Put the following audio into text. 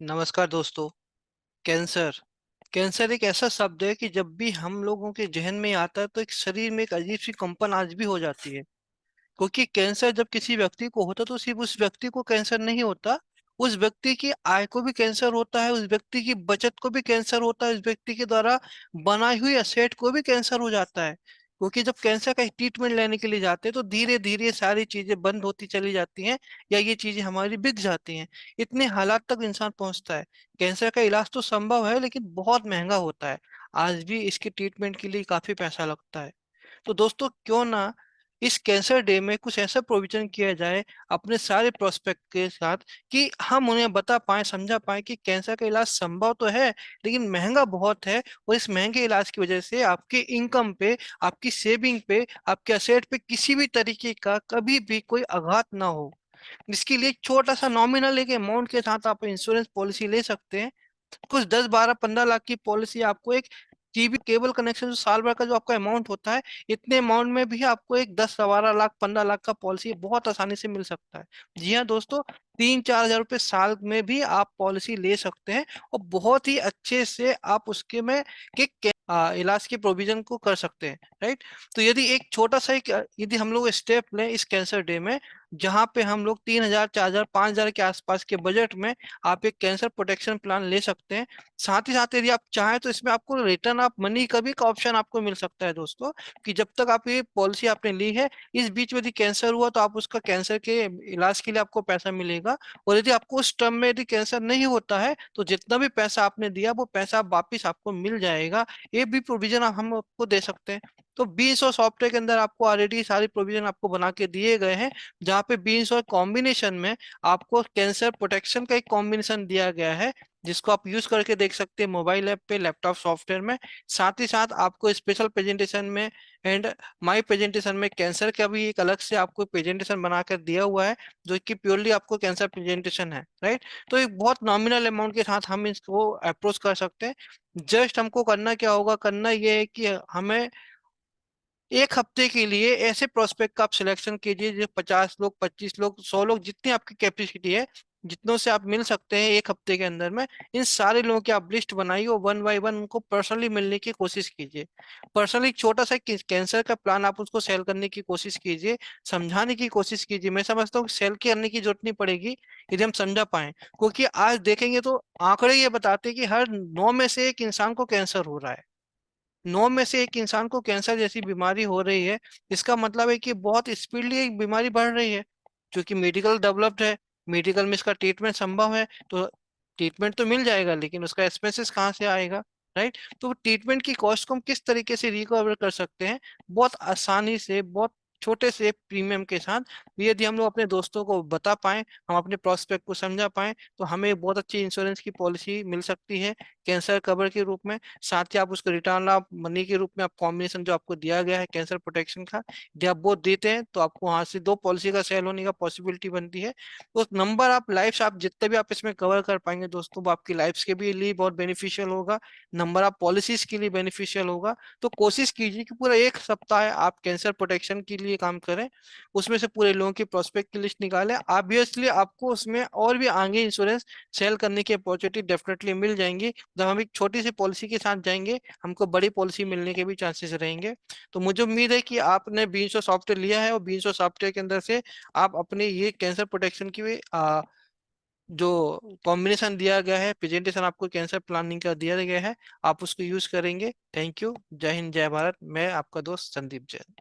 नमस्कार दोस्तों। Cancer cancer एक ऐसा शब्द है कि जब भी हम लोगों के जहन में आता है तो एक शरीर में एक अजीब सी कंपन आज भी हो जाती है। क्योंकि कैंसर जब किसी व्यक्ति को होता तो सिर्फ उस व्यक्ति को कैंसर नहीं होता, उस व्यक्ति की आय को भी कैंसर होता है, उस व्यक्ति की बचत को भी कैंसर होता है, उस व्यक्ति के द्वारा बनाई हुई असेट को भी कैंसर हो जाता है। क्योंकि जब कैंसर का ट्रीटमेंट लेने के लिए जाते हैं तो धीरे धीरे सारी चीजें बंद होती चली जाती हैं या ये चीजें हमारी बिक जाती हैं। इतने हालात तक इंसान पहुंचता है। कैंसर का इलाज तो संभव है लेकिन बहुत महंगा होता है। आज भी इसके ट्रीटमेंट के लिए काफी पैसा लगता है। तो दोस्तों क्यों ना इस कैंसर डे में कुछ ऐसा प्रोविजन किया जाए अपने सारे प्रोस्पेक्ट के साथ कि हम उन्हें बता पाए, समझा पाए कि कैंसर का इलाज संभव तो है लेकिन महंगा बहुत है। और इस महंगे इलाज की वजह से आपके इनकम पे, आपकी सेविंग पे, आपके असेट पे किसी भी तरीके का कभी भी कोई आघात ना हो। इसके लिए एक छोटा सा नॉमिनल एक अमाउंट के साथ आप इंश्योरेंस पॉलिसी ले सकते हैं। कुछ 10 12 15 लाख की पॉलिसी आपको एक टीवी केबल कनेक्शन जो साल भर का जो आपका अमाउंट होता है, इतने अमाउंट में भी आपको एक 10 12 लाख 15 लाख का पॉलिसी बहुत आसानी से मिल सकता है। जी हाँ दोस्तों, 3 4 हजार रुपये साल में भी आप पॉलिसी ले सकते हैं और बहुत ही अच्छे से आप उसके में इलाज के प्रोविजन को कर सकते हैं। राइट। तो यदि एक छोटा सा एक यदि हम लोग स्टेप लें इस कैंसर डे में, जहां पे हम लोग 3 हजार 4 हजार 5 हजार के आसपास के बजट में आप एक कैंसर प्रोटेक्शन प्लान ले सकते हैं। साथ ही साथ यदि आप चाहें तो इसमें आपको रिटर्न ऑफ मनी का भी ऑप्शन आपको मिल सकता है दोस्तों, कि जब तक आप ये पॉलिसी आपने ली है, इस बीच में यदि कैंसर हुआ तो आप उसका कैंसर के इलाज के लिए आपको पैसा मिलेगा। और यदि आपको उस टर्म में यदि कैंसर नहीं होता है तो जितना भी पैसा आपने दिया वो पैसा वापिस आपको मिल जाएगा। ये भी प्रोविजन हम आपको दे सकते हैं। तो 20 सॉफ्टवेयर के अंदर आपको ऑलरेडी सारी प्रोविजन आपको बना के दिए गए हैं, जहाँ पे 20 कॉम्बिनेशन में आपको कैंसर प्रोटेक्शन का एक कॉम्बिनेशन दिया गया है, जिसको आप यूज करके देख सकते हैं मोबाइल ऐप पे, लैपटॉप सॉफ्टवेयर में। साथ ही साथ आपको स्पेशल प्रेजेंटेशन में एंड माई प्रेजेंटेशन में कैंसर का भी एक अलग से आपको प्रेजेंटेशन बनाकर दिया हुआ है, जो कि प्योरली आपको कैंसर प्रेजेंटेशन है। राइट। तो एक बहुत नॉमिनल अमाउंट के साथ हम इसको अप्रोच कर सकते हैं। जस्ट हमको करना क्या होगा, करना ये है कि हमें एक हफ्ते के लिए ऐसे प्रोस्पेक्ट का आप सिलेक्शन कीजिए जो 50 लोग, 25 लोग, 100 लोग, जितनी आपकी कैपेसिटी है, जितनों से आप मिल सकते हैं एक हफ्ते के अंदर में। इन सारे लोगों की आप लिस्ट बनाइए और वन बाय वन उनको पर्सनली मिलने की कोशिश कीजिए। पर्सनली छोटा सा कैंसर का प्लान आप उसको सेल करने की कोशिश कीजिए, समझाने की कोशिश कीजिए। मैं समझता हूँ सेल करने की जरूरत नहीं पड़ेगी यदि हम समझा पाए, क्योंकि आज देखेंगे तो आंकड़े ये बताते हैं कि हर 9 में से 1 इंसान को कैंसर हो रहा है। 9 में से 1 इंसान को कैंसर जैसी बीमारी हो रही है। इसका मतलब है कि बहुत स्पीडली एक बीमारी बढ़ रही है, क्योंकि मेडिकल डेवलप्ड है, मेडिकल में इसका ट्रीटमेंट संभव है। तो ट्रीटमेंट तो मिल जाएगा लेकिन उसका एक्सपेंसेस कहाँ से आएगा। राइट। तो ट्रीटमेंट की कॉस्ट को हम किस तरीके से रिकवर कर सकते हैं, बहुत आसानी से, बहुत छोटे से प्रीमियम के साथ। यदि हम लोग अपने दोस्तों को बता पाएं, हम अपने प्रोस्पेक्ट को समझा पाएं, तो हमें बहुत अच्छी इंश्योरेंस की पॉलिसी मिल सकती है कैंसर कवर के रूप में। साथ ही आप उसको रिटर्न ऑफ मनी के रूप में आप कॉम्बिनेशन जो आपको दिया गया है कैंसर प्रोटेक्शन का, यदि आप वो देते हैं तो आपको वहां से 2 पॉलिसी का सेल होने का पॉसिबिलिटी बनती है। तो नंबर आप लाइफ आप जितने भी आप इसमें कवर कर पाएंगे दोस्तों, वो आपकी लाइफ के भी लिए बहुत बेनिफिशियल होगा, नंबर ऑफ पॉलिसीज के लिए बेनिफिशियल होगा। तो कोशिश कीजिए कि पूरा एक सप्ताह आप कैंसर प्रोटेक्शन के लिए काम करें, उसमें से पूरे लोगों की प्रोस्पेक्ट की लिस्ट निकालें। ऑब्वियसली आपको उसमें और भी आगे इंश्योरेंस सेल करने की अपॉर्चुनिटी डेफिनेटली मिल जाएंगी। जब हम एक छोटी सी पॉलिसी के साथ जाएंगे, हमको बड़ी पॉलिसी मिलने के भी चांसेस रहेंगे। तो मुझे उम्मीद है कि आपने 20 सॉफ्टवेयर लिया है और 20 सॉफ्टवेयर के अंदर से आप अपने ये कैंसर प्रोटेक्शन की जो कॉम्बिनेशन दिया गया है, प्रेजेंटेशन आपको कैंसर प्लानिंग का दिया गया है, आप उसको यूज करेंगे। Thank you. जय हिंद, जय भारत। मैं आपका दोस्त संदीप जैन।